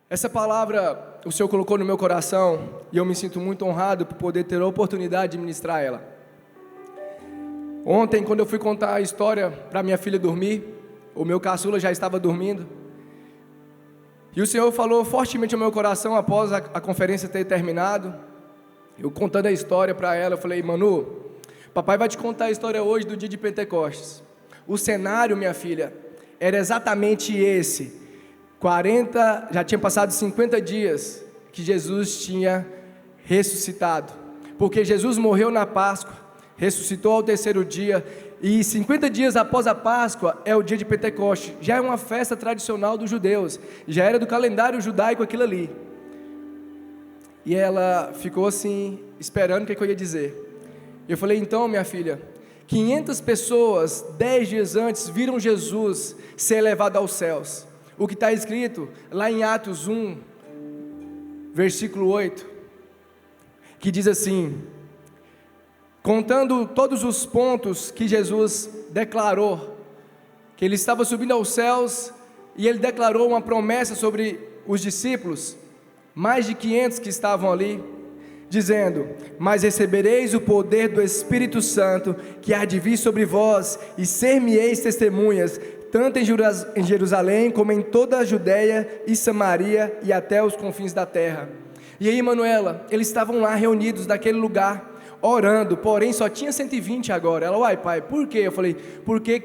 Essa palavra o Senhor colocou no meu coração e eu me sinto muito honrado por poder ter a oportunidade de ministrar ela. Ontem, quando eu fui contar a história para minha filha dormir, o meu caçula já estava dormindo, e o Senhor falou fortemente ao meu coração após a conferência ter terminado. Eu contando a história para ela, eu falei: Manu, papai vai te contar a história hoje do dia de Pentecostes. O cenário, minha filha, era exatamente esse. Já tinha passado 50 dias que Jesus tinha ressuscitado, porque Jesus morreu na Páscoa, ressuscitou ao terceiro dia, e 50 dias após a Páscoa é o dia de Pentecostes. Já é uma festa tradicional dos judeus, já era do calendário judaico aquilo ali. E ela ficou assim, esperando o que eu ia dizer. Eu falei: então, minha filha, 500 pessoas 10 dias antes viram Jesus ser levado aos céus. O que está escrito lá em Atos 1, versículo 8, que diz assim, contando todos os pontos que Jesus declarou, que ele estava subindo aos céus, e ele declarou uma promessa sobre os discípulos, mais de 500 que estavam ali, dizendo: mas recebereis o poder do Espírito Santo, que há de vir sobre vós, e ser-me-eis testemunhas, tanto em Jerusalém, como em toda a Judeia e Samaria, e até os confins da terra. E aí, Manuela, eles estavam lá reunidos naquele lugar, orando, porém só tinha 120 agora. Ela: uai pai, por quê? Eu falei: porque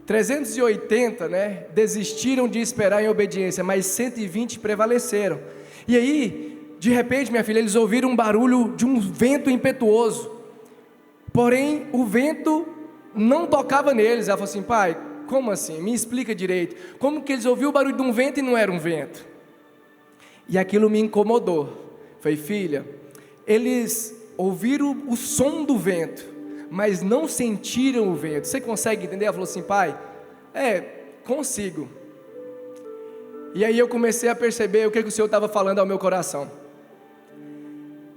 380, desistiram de esperar em obediência, mas 120 prevaleceram. E aí, de repente, minha filha, eles ouviram um barulho de um vento impetuoso, porém o vento não tocava neles. Ela falou assim: pai, como assim? Me explica direito. Como que eles ouviram o barulho de um vento e não era um vento? E aquilo me incomodou. Falei: filha, eles ouviram o som do vento, mas não sentiram o vento. Você consegue entender? Ela falou assim: pai, consigo. E aí eu comecei a perceber o que o Senhor estava falando ao meu coração.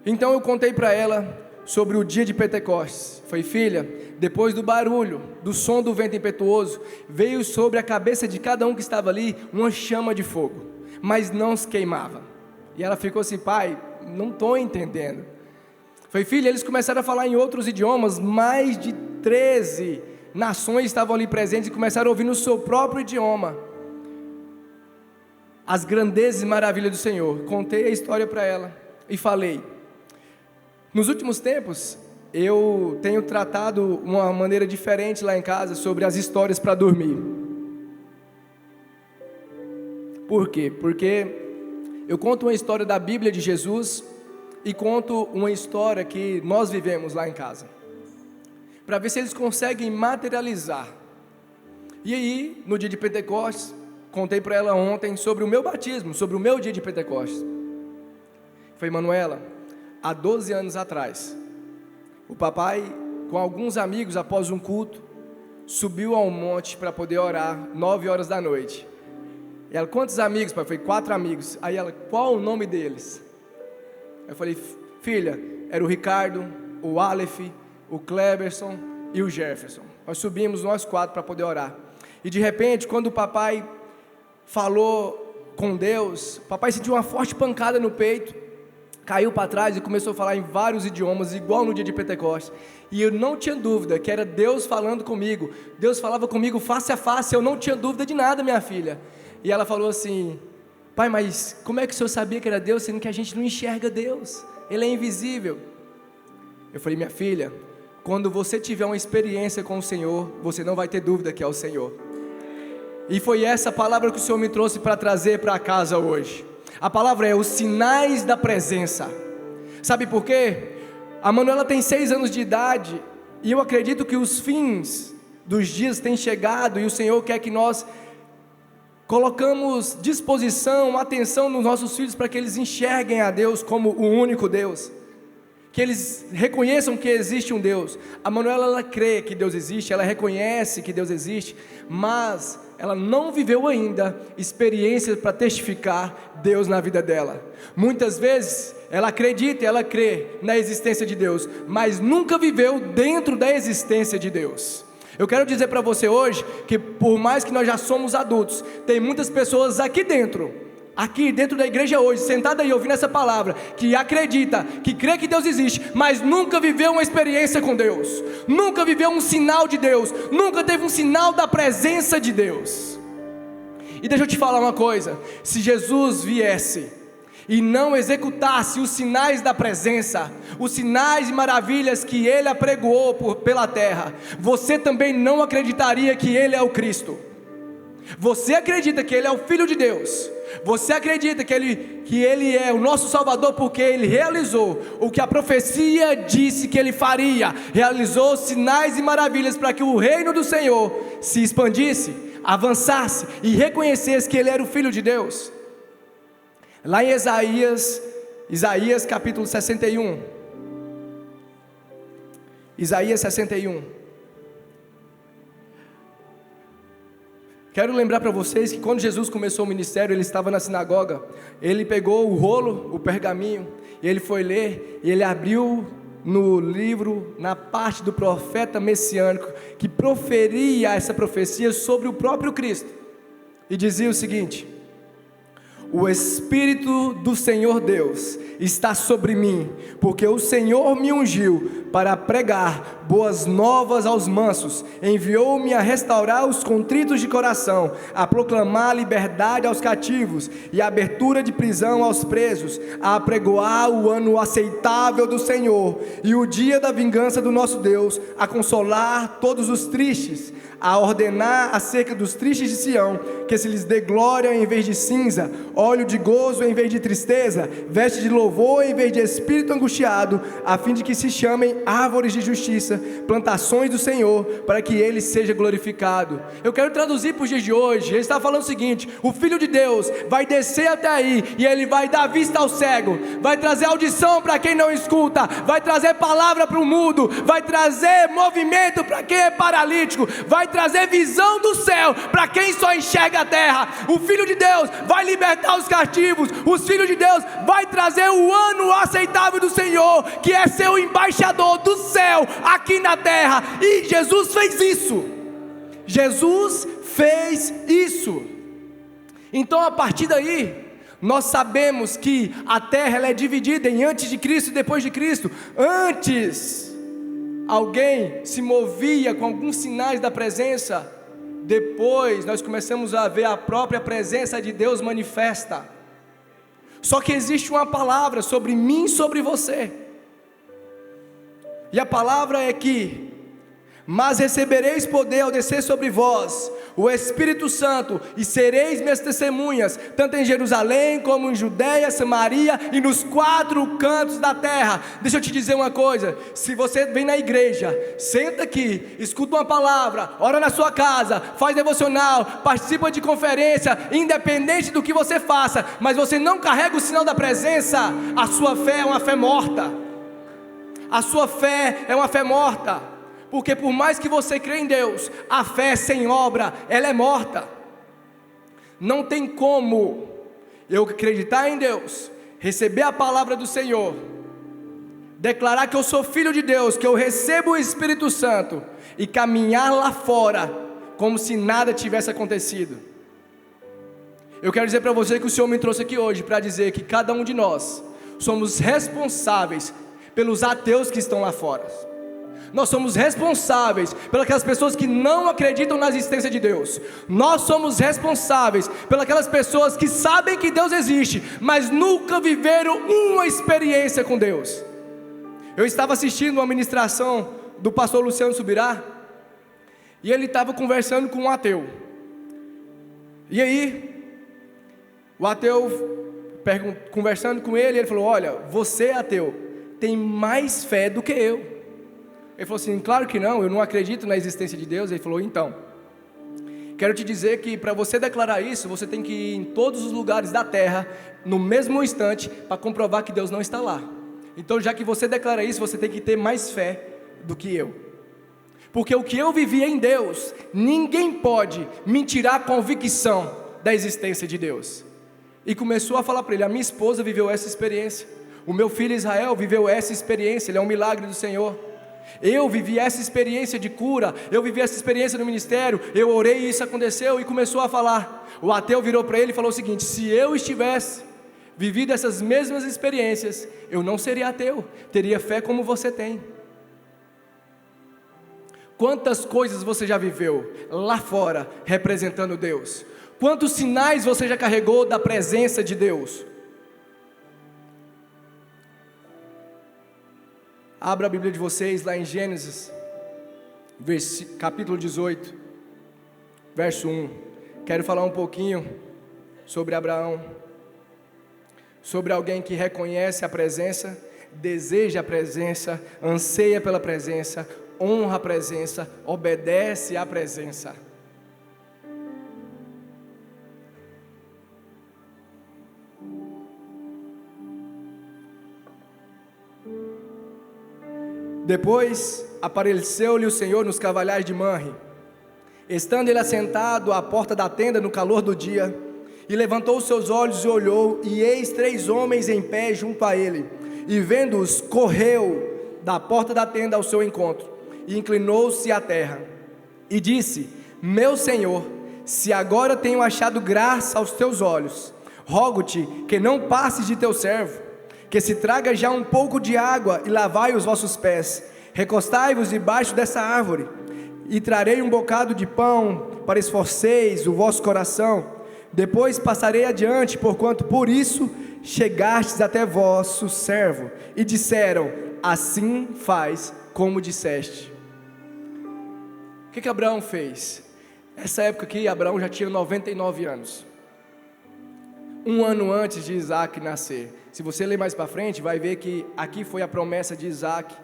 Então eu contei para ela sobre o dia de Pentecostes. Foi: filha, depois do barulho, do som do vento impetuoso, veio sobre a cabeça de cada um que estava ali uma chama de fogo, mas não se queimava. E ela ficou assim: pai, não estou entendendo. Foi: filha, eles começaram a falar em outros idiomas, mais de 13 nações estavam ali presentes e começaram a ouvir no seu próprio idioma as grandezas e maravilhas do Senhor. Contei a história para ela e falei: nos últimos tempos, eu tenho tratado uma maneira diferente lá em casa sobre as histórias para dormir. Por quê? Porque eu conto uma história da Bíblia de Jesus e conto uma história que nós vivemos lá em casa, para ver se eles conseguem materializar. E aí, no dia de Pentecostes, contei para ela ontem sobre o meu batismo, sobre o meu dia de Pentecostes. Falei: Manuela, há 12 anos atrás, o papai, com alguns amigos, após um culto, subiu ao monte para poder orar, 9 horas da noite. E ela: quantos amigos, pai? Eu falei: 4 amigos. Aí ela: qual o nome deles? Eu falei: filha, era o Ricardo, o Aleph, o Cleberson e o Jefferson. Nós subimos nós 4 para poder orar. E de repente, quando o papai falou com Deus, o papai sentiu uma forte pancada no peito, caiu para trás e começou a falar em vários idiomas, igual no dia de Pentecostes. E eu não tinha dúvida que era Deus falando comigo. Deus falava comigo face a face. Eu não tinha dúvida de nada, minha filha. E ela falou assim: pai, mas como é que o senhor sabia que era Deus, sendo que a gente não enxerga Deus? Ele é invisível. Eu falei: minha filha, quando você tiver uma experiência com o Senhor, você não vai ter dúvida que é o Senhor. E foi essa palavra que o Senhor me trouxe para trazer para casa hoje. A palavra é: os sinais da presença. Sabe por quê? A Manuela tem 6 anos de idade, e eu acredito que os fins dos dias têm chegado, e o Senhor quer que nós colocamos disposição, atenção nos nossos filhos, para que eles enxerguem a Deus como o único Deus, que eles reconheçam que existe um Deus. A Manuela, ela crê que Deus existe, ela reconhece que Deus existe, mas ela não viveu ainda experiências para testificar Deus na vida dela. Muitas vezes ela acredita, ela crê na existência de Deus, mas nunca viveu dentro da existência de Deus. Eu quero dizer para você hoje que por mais que nós já somos adultos, tem muitas pessoas aqui dentro da igreja hoje, sentada aí ouvindo essa palavra, que acredita, que crê que Deus existe, mas nunca viveu uma experiência com Deus, nunca viveu um sinal de Deus, nunca teve um sinal da presença de Deus. E deixa eu te falar uma coisa: se Jesus viesse e não executasse os sinais da presença, os sinais e maravilhas que Ele apregoou pela terra, você também não acreditaria que Ele é o Cristo. Você acredita que Ele é o Filho de Deus, você acredita que Ele é o nosso Salvador, porque Ele realizou o que a profecia disse que Ele faria, realizou sinais e maravilhas para que o reino do Senhor se expandisse, avançasse e reconhecesse que Ele era o Filho de Deus. Lá em Isaías capítulo 61, Isaías 61, quero lembrar para vocês que quando Jesus começou o ministério, Ele estava na sinagoga, Ele pegou o rolo, o pergaminho, e Ele foi ler, e Ele abriu no livro, na parte do profeta messiânico, que proferia essa profecia sobre o próprio Cristo, e dizia o seguinte: o Espírito do Senhor Deus está sobre mim, porque o Senhor me ungiu para pregar boas novas aos mansos, enviou-me a restaurar os contritos de coração, a proclamar liberdade aos cativos e a abertura de prisão aos presos, a apregoar o ano aceitável do Senhor e o dia da vingança do nosso Deus, a consolar todos os tristes, a ordenar acerca dos tristes de Sião, que se lhes dê glória em vez de cinza, óleo de gozo em vez de tristeza, veste de louvor em vez de espírito angustiado, a fim de que se chamem árvores de justiça, plantações do Senhor, para que Ele seja glorificado. Eu quero traduzir para os dias de hoje. Ele está falando o seguinte: o Filho de Deus vai descer até aí, e Ele vai dar vista ao cego, vai trazer audição para quem não escuta, vai trazer palavra para o mudo, vai trazer movimento para quem é paralítico, vai trazer visão do céu para quem só enxerga a terra. O Filho de Deus vai libertar os cativos, o Filho de Deus vai trazer o ano aceitável do Senhor, que é ser o embaixador do céu aqui na terra. E Jesus fez isso. Jesus fez isso. Então, a partir daí, nós sabemos que a terra ela é dividida em antes de Cristo e depois de Cristo. Antes, alguém se movia com alguns sinais da presença. Depois, nós começamos a ver a própria presença de Deus manifesta. Só que existe uma palavra sobre mim e sobre você. E a palavra é que: mas recebereis poder ao descer sobre vós o Espírito Santo, e sereis minhas testemunhas, tanto em Jerusalém, como em Judeia, Samaria e nos 4 cantos da terra. Deixa eu te dizer uma coisa: se você vem na igreja, senta aqui, escuta uma palavra, ora na sua casa, faz devocional, participa de conferência, independente do que você faça, mas você não carrega o sinal da presença, a sua fé é uma fé morta. A sua fé é uma fé morta. Porque por mais que você crê em Deus, a fé sem obra, ela é morta. Não tem como eu acreditar em Deus, receber a palavra do Senhor, declarar que eu sou filho de Deus, que eu recebo o Espírito Santo, e caminhar lá fora como se nada tivesse acontecido. Eu quero dizer para você que o Senhor me trouxe aqui hoje para dizer que cada um de nós somos responsáveis pelos ateus que estão lá fora. Nós somos responsáveis pelas pessoas que não acreditam na existência de Deus. Nós somos responsáveis pelas pessoas que sabem que Deus existe, mas nunca viveram uma experiência com Deus. Eu estava assistindo uma ministração do pastor Luciano Subirá, e ele estava conversando com um ateu. E aí, o ateu conversando com ele, ele falou: olha, você ateu, tem mais fé do que eu. Ele falou assim: claro que não, eu não acredito na existência de Deus. Ele falou: então, quero te dizer que para você declarar isso, você tem que ir em todos os lugares da terra, no mesmo instante, para comprovar que Deus não está lá. Então, já que você declara isso, você tem que ter mais fé do que eu. Porque o que eu vivi em Deus, ninguém pode me tirar a convicção da existência de Deus. E começou a falar para ele: a minha esposa viveu essa experiência, o meu filho Israel viveu essa experiência, ele é um milagre do Senhor. Eu vivi essa experiência de cura, eu vivi essa experiência no ministério, eu orei e isso aconteceu, e começou a falar. O ateu virou para ele e falou o seguinte: se eu estivesse vivido essas mesmas experiências, eu não seria ateu, teria fé como você tem. Quantas coisas você já viveu lá fora representando Deus? Quantos sinais você já carregou da presença de Deus? Abra a Bíblia de vocês lá em Gênesis, capítulo 18, verso 1. Quero falar um pouquinho sobre Abraão, sobre alguém que reconhece a presença, deseja a presença, anseia pela presença, honra a presença, obedece à presença. Depois apareceu-lhe o Senhor nos carvalhais de Manre, estando ele assentado à porta da tenda no calor do dia, e levantou os seus olhos e olhou, e eis 3 homens em pé junto a ele, e vendo-os, correu da porta da tenda ao seu encontro, e inclinou-se à terra, e disse: meu Senhor, se agora tenho achado graça aos teus olhos, rogo-te que não passes de teu servo, que se traga já um pouco de água e lavai os vossos pés, recostai-vos debaixo dessa árvore, e trarei um bocado de pão para esforceis o vosso coração, depois passarei adiante, porquanto por isso chegastes até vosso servo. E disseram: assim faz como disseste. O que Abraão fez? Essa época aqui, Abraão já tinha 99 anos, um ano antes de Isaac nascer. Se você ler mais para frente, vai ver que aqui foi a promessa de Isaac.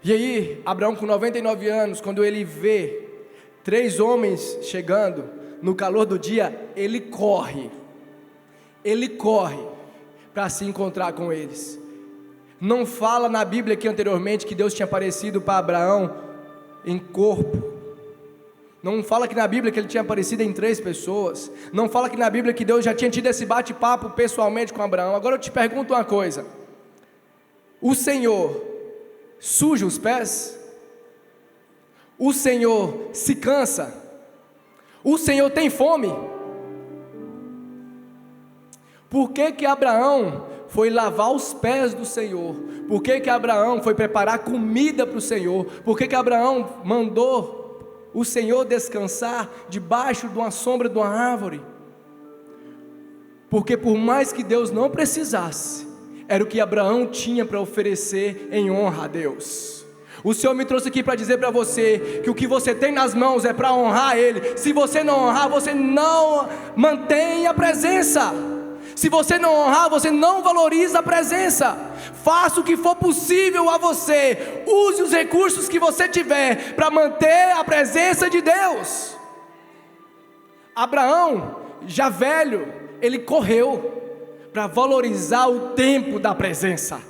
E aí, Abraão com 99 anos, quando ele vê 3 homens chegando, no calor do dia, ele corre para se encontrar com eles. Não fala na Bíblia aqui anteriormente que Deus tinha aparecido para Abraão em corpo. Não fala que na Bíblia que ele tinha aparecido em 3 pessoas. Não fala que na Bíblia que Deus já tinha tido esse bate-papo pessoalmente com Abraão. Agora eu te pergunto uma coisa: o Senhor suja os pés? O Senhor se cansa? O Senhor tem fome? Por que Abraão foi lavar os pés do Senhor? Por que Abraão foi preparar comida para o Senhor? Por que Abraão mandou o Senhor descansar debaixo de uma sombra de uma árvore? Porque por mais que Deus não precisasse, era o que Abraão tinha para oferecer em honra a Deus. O Senhor me trouxe aqui para dizer para você que o que você tem nas mãos é para honrar Ele. Se você não honrar, você não mantém a presença. Se você não honrar, você não valoriza a presença. Faça o que for possível a você, use os recursos que você tiver para manter a presença de Deus. Abraão, já velho, ele correu para valorizar o tempo da presença.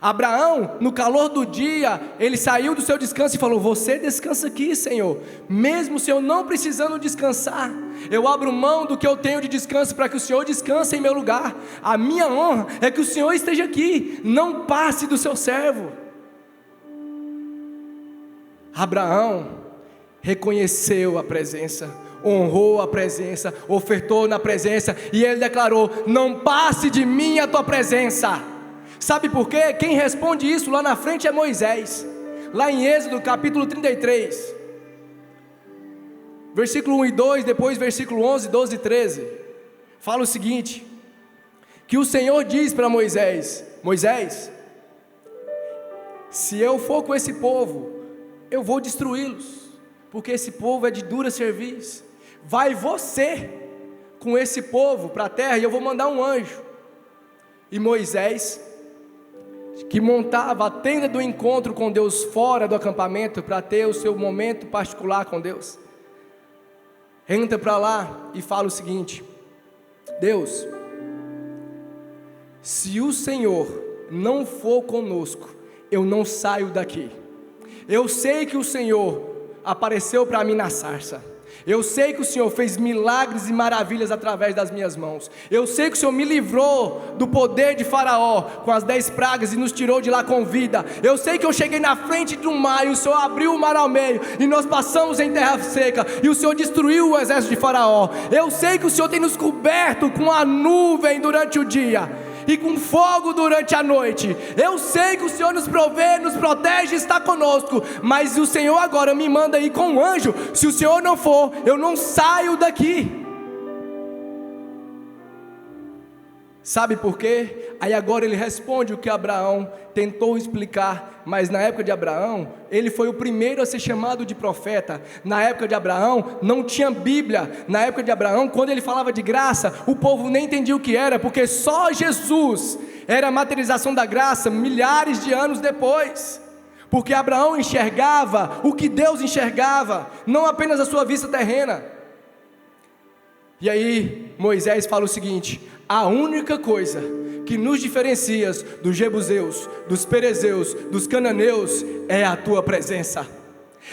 Abraão, no calor do dia, ele saiu do seu descanso e falou: você descansa aqui, Senhor, mesmo se eu não precisando descansar, eu abro mão do que eu tenho de descanso para que o Senhor descanse em meu lugar. A minha honra é que o Senhor esteja aqui, não passe do seu servo. Abraão reconheceu a presença, honrou a presença, ofertou na presença, e ele declarou: não passe de mim a tua presença. Sabe por quê? Quem responde isso lá na frente é Moisés. Lá em Êxodo capítulo 33, versículo 1 e 2, depois versículo 11, 12 e 13, fala o seguinte: que o Senhor diz para Moisés: Moisés, se eu for com esse povo, eu vou destruí-los, porque esse povo é de dura cerviz. Vai você com esse povo para a terra, e eu vou mandar um anjo. E Moisés, que montava a tenda do encontro com Deus fora do acampamento, para ter o seu momento particular com Deus, entra para lá e fala o seguinte: Deus, se o Senhor não for conosco, eu não saio daqui. Eu sei que o Senhor apareceu para mim na sarça, Eu sei que o Senhor fez milagres e maravilhas através das minhas mãos. Eu sei que o Senhor me livrou do poder de Faraó com as 10 pragas e nos tirou de lá com vida. Eu sei que eu cheguei na frente do mar e o Senhor abriu o mar ao meio e nós passamos em terra seca e o Senhor destruiu o exército de Faraó. Eu sei que o Senhor tem nos coberto com a nuvem durante o dia e com fogo durante a noite. Eu sei que o Senhor nos provê, nos protege, está conosco. Mas o Senhor agora me manda ir com um anjo. Se o Senhor não for, eu não saio daqui. Sabe por quê? Aí agora ele responde o que Abraão tentou explicar. Mas na época de Abraão, ele foi o primeiro a ser chamado de profeta. Na época de Abraão, não tinha Bíblia. Na época de Abraão, quando ele falava de graça, o povo nem entendia o que era, porque só Jesus era a materialização da graça milhares de anos depois. Porque Abraão enxergava o que Deus enxergava, não apenas a sua vista terrena. E aí Moisés fala o seguinte: a única coisa que nos diferencia dos jebuseus, dos perezeus, dos cananeus é a tua presença.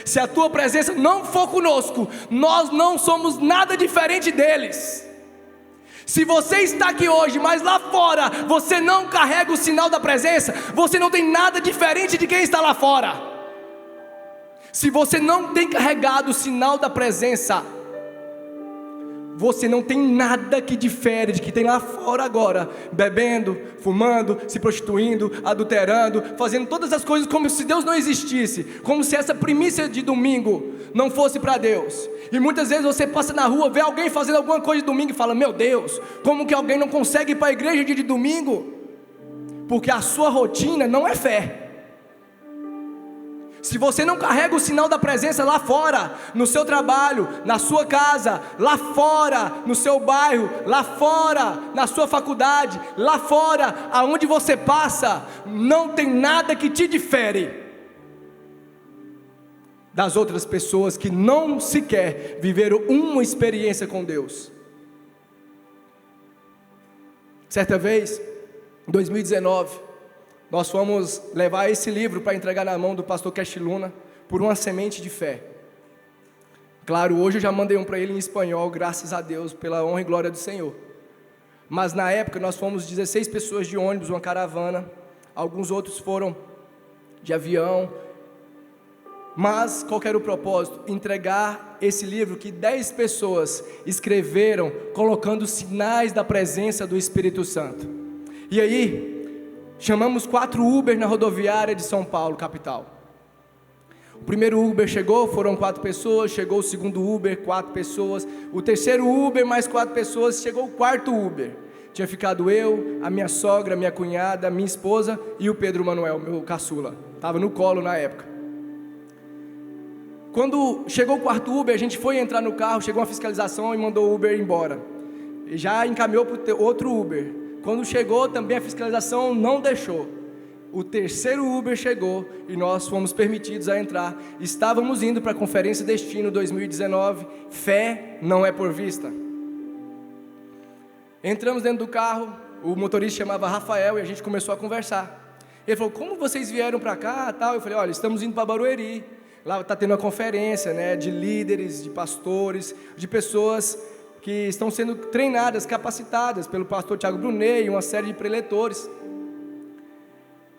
Se a tua presença não for conosco, nós não somos nada diferente deles. Se você está aqui hoje, mas lá fora você não carrega o sinal da presença, você não tem nada diferente de quem está lá fora. Se você não tem carregado o sinal da presença, você não tem nada que difere de que tem lá fora agora, bebendo, fumando, se prostituindo, adulterando, fazendo todas as coisas como se Deus não existisse, como se essa primícia de domingo não fosse para Deus. E muitas vezes você passa na rua, vê alguém fazendo alguma coisa de domingo e fala: meu Deus, como que alguém não consegue ir para a igreja dia de domingo? Porque a sua rotina não é fé. Se você não carrega o sinal da presença lá fora, no seu trabalho, na sua casa, lá fora, no seu bairro, lá fora, na sua faculdade, lá fora, aonde você passa, não tem nada que te difere das outras pessoas que não sequer viveram uma experiência com Deus. Certa vez, em 2019, nós fomos levar esse livro para entregar na mão do pastor Cash Luna, por uma semente de fé. Claro, hoje eu já mandei um para ele em espanhol, graças a Deus, pela honra e glória do Senhor. Mas na época nós fomos 16 pessoas de ônibus, uma caravana, alguns outros foram de avião. Mas qual que era o propósito? Entregar esse livro que 10 pessoas escreveram, colocando sinais da presença do Espírito Santo. E aí, chamamos 4 Uber na rodoviária de São Paulo, capital. O primeiro Uber chegou, foram 4 pessoas. Chegou o segundo Uber, 4 pessoas. O terceiro Uber, mais 4 pessoas. Chegou o quarto Uber. Tinha ficado eu, a minha sogra, a minha cunhada, a minha esposa e o Pedro Manuel, meu caçula. Estava no colo na época. Quando chegou o quarto Uber, a gente foi entrar no carro, chegou uma fiscalização e mandou o Uber embora. E já encaminhou para o outro Uber. Quando chegou, também a fiscalização não deixou. O terceiro Uber chegou e nós fomos permitidos a entrar. Estávamos indo para a Conferência Destino 2019. Fé não é por vista. Entramos dentro do carro, o motorista chamava Rafael e a gente começou a conversar. Ele falou: como vocês vieram para cá? Tal. Eu falei: olha, estamos indo para Barueri. Lá está tendo uma conferência, né, de líderes, de pastores, de pessoas que estão sendo treinadas, capacitadas pelo pastor Tiago Brunet e uma série de preletores.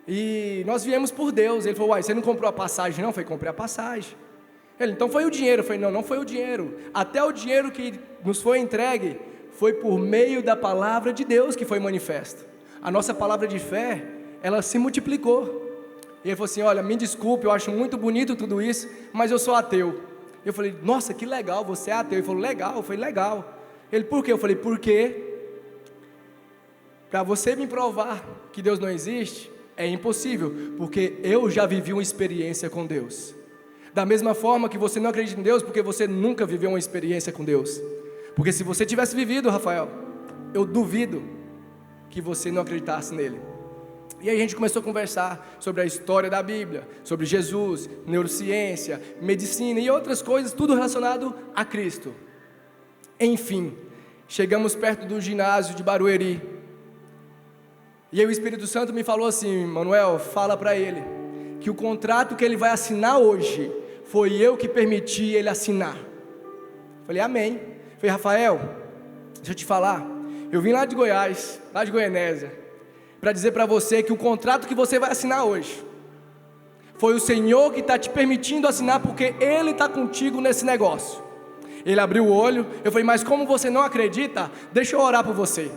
E nós viemos por Deus. Ele falou: uai, você não comprou a passagem? Não, eu falei: comprei a passagem. Ele: então foi o dinheiro? Eu falei: não, não foi o dinheiro. Até o dinheiro que nos foi entregue foi por meio da palavra de Deus que foi manifesta. A nossa palavra de fé, ela se multiplicou. E ele falou assim: olha, me desculpe, eu acho muito bonito tudo isso, mas eu sou ateu. Eu falei: nossa, que legal, você é ateu. Ele falou: legal. Eu falei: legal. Ele: por quê? Eu falei: porque para você me provar que Deus não existe, é impossível, porque eu já vivi uma experiência com Deus. Da mesma forma que você não acredita em Deus, porque você nunca viveu uma experiência com Deus. Porque se você tivesse vivido, Rafael, eu duvido que você não acreditasse nele. E aí a gente começou a conversar sobre a história da Bíblia, sobre Jesus, neurociência, medicina e outras coisas, tudo relacionado a Cristo. Enfim, chegamos perto do ginásio de Barueri. E aí o Espírito Santo me falou assim: Manuel, fala para ele que o contrato que ele vai assinar hoje, foi eu que permiti ele assinar. Falei, amém. Falei, Rafael, deixa eu te falar, eu vim lá de Goiás, lá de Goianésia, para dizer para você que o contrato que você vai assinar hoje, foi o Senhor que está te permitindo assinar, porque Ele está contigo nesse negócio. Ele abriu o olho, eu falei, mas como você não acredita, deixa eu orar por você.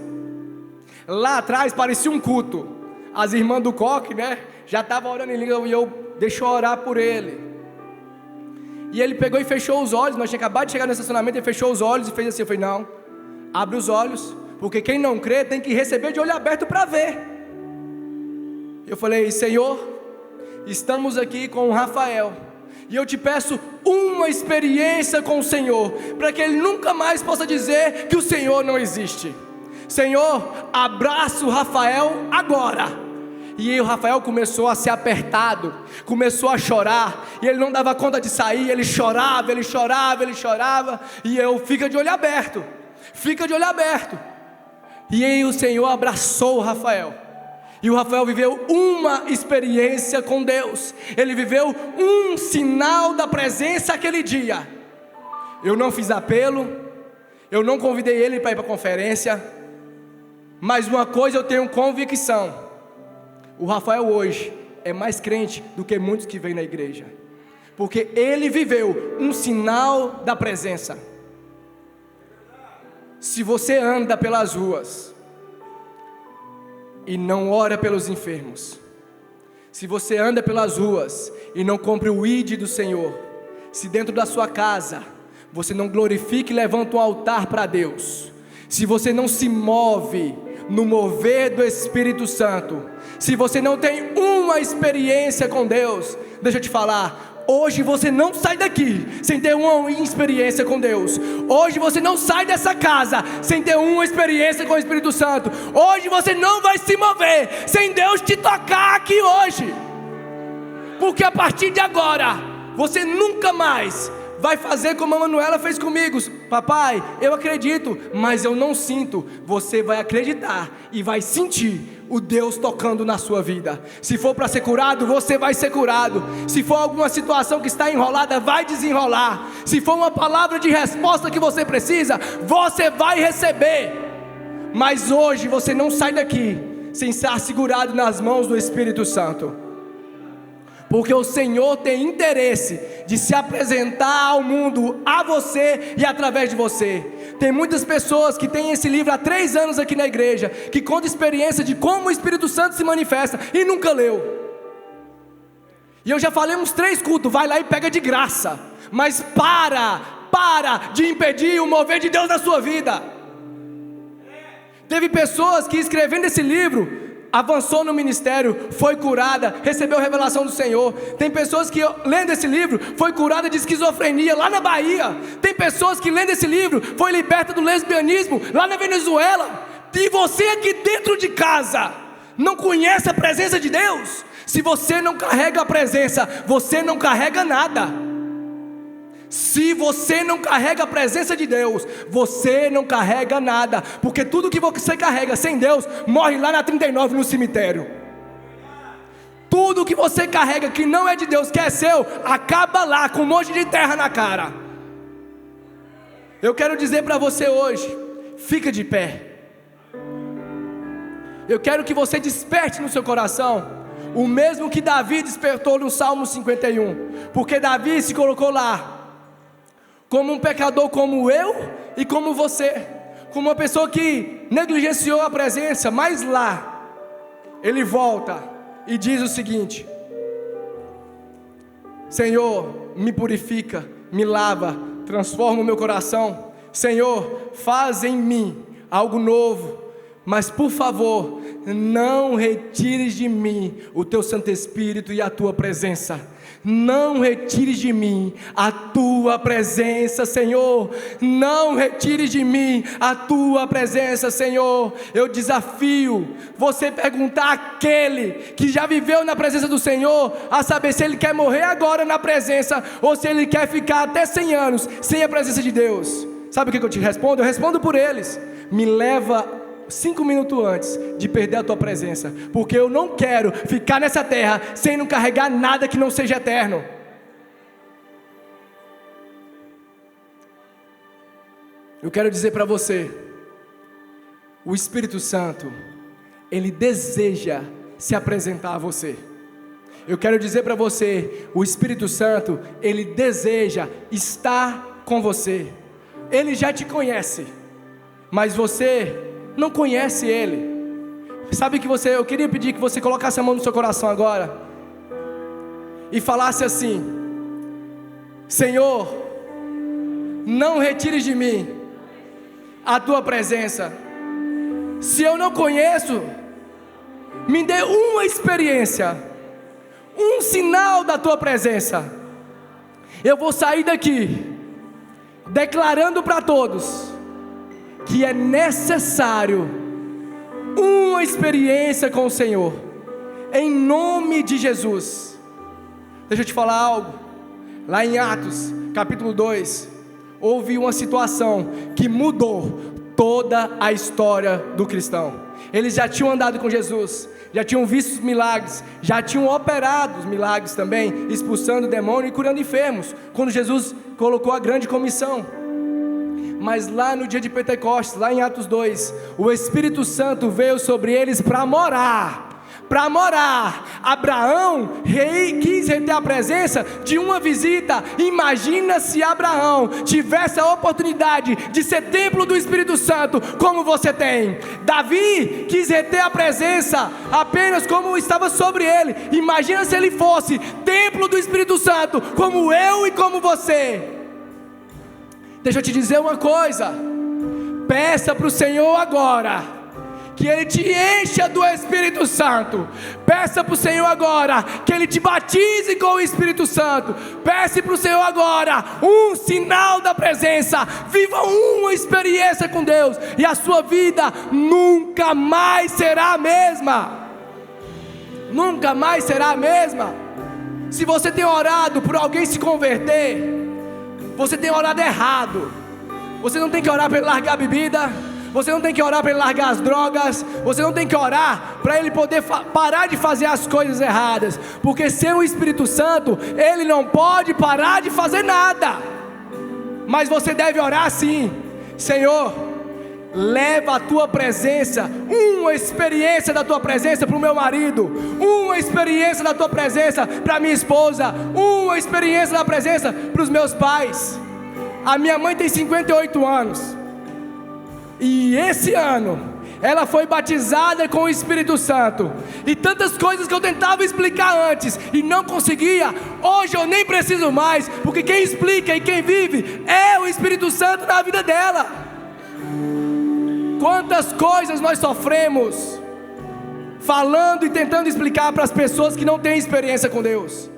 Lá atrás parecia um culto, as irmãs do coque, né, já estavam orando em língua, e deixa eu orar por ele. E ele pegou e fechou os olhos, nós tínhamos acabado de chegar no estacionamento, ele fechou os olhos e fez assim, eu falei, não, abre os olhos, porque quem não crê tem que receber de olho aberto para ver. Eu falei, Senhor, estamos aqui com o Rafael, e eu te peço uma experiência com o Senhor, para que ele nunca mais possa dizer que o Senhor não existe. Senhor, abraça o Rafael agora. E aí o Rafael começou a ser apertado, começou a chorar, e ele não dava conta de sair, ele chorava, e eu, fica de olho aberto, e aí o Senhor abraçou o Rafael, e o Rafael viveu uma experiência com Deus, ele viveu um sinal da presença aquele dia. Eu não fiz apelo, eu não convidei ele para ir para a conferência, mas uma coisa eu tenho convicção, o Rafael hoje é mais crente do que muitos que vêm na igreja, porque ele viveu um sinal da presença. Se você anda pelas ruas e não ora pelos enfermos, se você anda pelas ruas e não cumpre o ID do Senhor, se dentro da sua casa você não glorifica e levanta um altar para Deus, se você não se move no mover do Espírito Santo, se você não tem uma experiência com Deus, deixa eu te falar, hoje você não sai daqui sem ter uma experiência com Deus. Hoje você não sai dessa casa sem ter uma experiência com o Espírito Santo. Hoje você não vai se mover sem Deus te tocar aqui hoje, porque a partir de agora você nunca mais vai fazer como a Manuela fez comigo. Papai, eu acredito, mas eu não sinto. Você vai acreditar e vai sentir o Deus tocando na sua vida. Se for para ser curado, você vai ser curado. Se for alguma situação que está enrolada, vai desenrolar. Se for uma palavra de resposta que você precisa, você vai receber. Mas hoje você não sai daqui sem estar segurado nas mãos do Espírito Santo, porque o Senhor tem interesse de se apresentar ao mundo, a você e através de você. Tem muitas pessoas que têm esse livro há 3 anos aqui na igreja, que conta experiência de como o Espírito Santo se manifesta e nunca leu. E eu já falei uns 3 cultos, vai lá e pega de graça, mas para de impedir o mover de Deus na sua vida. Teve pessoas que escrevendo esse livro avançou no ministério, foi curada, recebeu a revelação do Senhor. Tem pessoas que lendo esse livro foi curada de esquizofrenia lá na Bahia. Tem pessoas que lendo esse livro foi liberta do lesbianismo lá na Venezuela. E você aqui dentro de casa não conhece a presença de Deus? Se você não carrega a presença, você não carrega nada. Se você não carrega a presença de Deus, você não carrega nada, porque tudo que você carrega sem Deus morre lá na 39 no cemitério. Tudo que você carrega que não é de Deus, que é seu, acaba lá com um monte de terra na cara. Eu quero dizer para você hoje, fica de pé. Eu quero que você desperte no seu coração o mesmo que Davi despertou no Salmo 51, porque Davi se colocou lá como um pecador como eu e como você, como uma pessoa que negligenciou a presença, mas lá ele volta e diz o seguinte: Senhor, me purifica, me lava, transforma o meu coração. Senhor, faz em mim algo novo, mas por favor, não retires de mim o teu Santo Espírito e a tua presença. Não retires de mim a tua presença, Senhor. Não retires de mim a tua presença, Senhor. Eu desafio você perguntar àquele que já viveu na presença do Senhor, a saber se ele quer morrer agora na presença, ou se ele quer ficar até 100 anos sem a presença de Deus. Sabe o que eu te respondo? Eu respondo por eles. Me leva 5 minutos antes de perder a tua presença, porque eu não quero ficar nessa terra sem não carregar nada que não seja eterno. Eu quero dizer para você, o Espírito Santo, Ele deseja se apresentar a você. Eu quero dizer para você, o Espírito Santo, Ele deseja estar com você. Ele já te conhece, mas você não conhece Ele. Sabe que eu queria pedir que você colocasse a mão no seu coração agora e falasse assim: Senhor, não retires de mim a Tua presença. Se eu não conheço, me dê uma experiência, um sinal da Tua presença. Eu vou sair daqui declarando para todos que é necessário uma experiência com o Senhor, em nome de Jesus. Deixa eu te falar algo. Lá em Atos, capítulo 2, houve uma situação que mudou toda a história do cristão. Eles já tinham andado com Jesus, já tinham visto os milagres, já tinham operado os milagres também, expulsando demônio e curando enfermos, quando Jesus colocou a grande comissão. Mas lá no dia de Pentecostes, lá em Atos 2, o Espírito Santo veio sobre eles para morar. Abraão quis reter a presença de uma visita. Imagina se Abraão tivesse a oportunidade de ser templo do Espírito Santo, como você tem. Davi quis reter a presença apenas como estava sobre ele. Imagina se ele fosse templo do Espírito Santo, como eu e como você. Deixa eu te dizer uma coisa, peça para o Senhor agora que Ele te encha do Espírito Santo. Peça para o Senhor agora que Ele te batize com o Espírito Santo. Peça para o Senhor agora um sinal da presença. Viva uma experiência com Deus, e a sua vida nunca mais será a mesma. Nunca mais será a mesma. Se você tem orado por alguém se converter, você tem orado errado. Você não tem que orar para ele largar a bebida, você não tem que orar para ele largar as drogas, você não tem que orar para ele poder parar de fazer as coisas erradas, porque sem o Espírito Santo, ele não pode parar de fazer nada. Mas você deve orar assim: Senhor, leva a Tua presença, uma experiência da Tua presença para o meu marido, uma experiência da Tua presença para minha esposa, uma experiência da presença para os meus pais. A minha mãe tem 58 anos, e esse ano ela foi batizada com o Espírito Santo, e tantas coisas que eu tentava explicar antes e não conseguia, hoje eu nem preciso mais, porque quem explica e quem vive é o Espírito Santo na vida dela. Quantas coisas nós sofremos falando e tentando explicar para as pessoas que não têm experiência com Deus.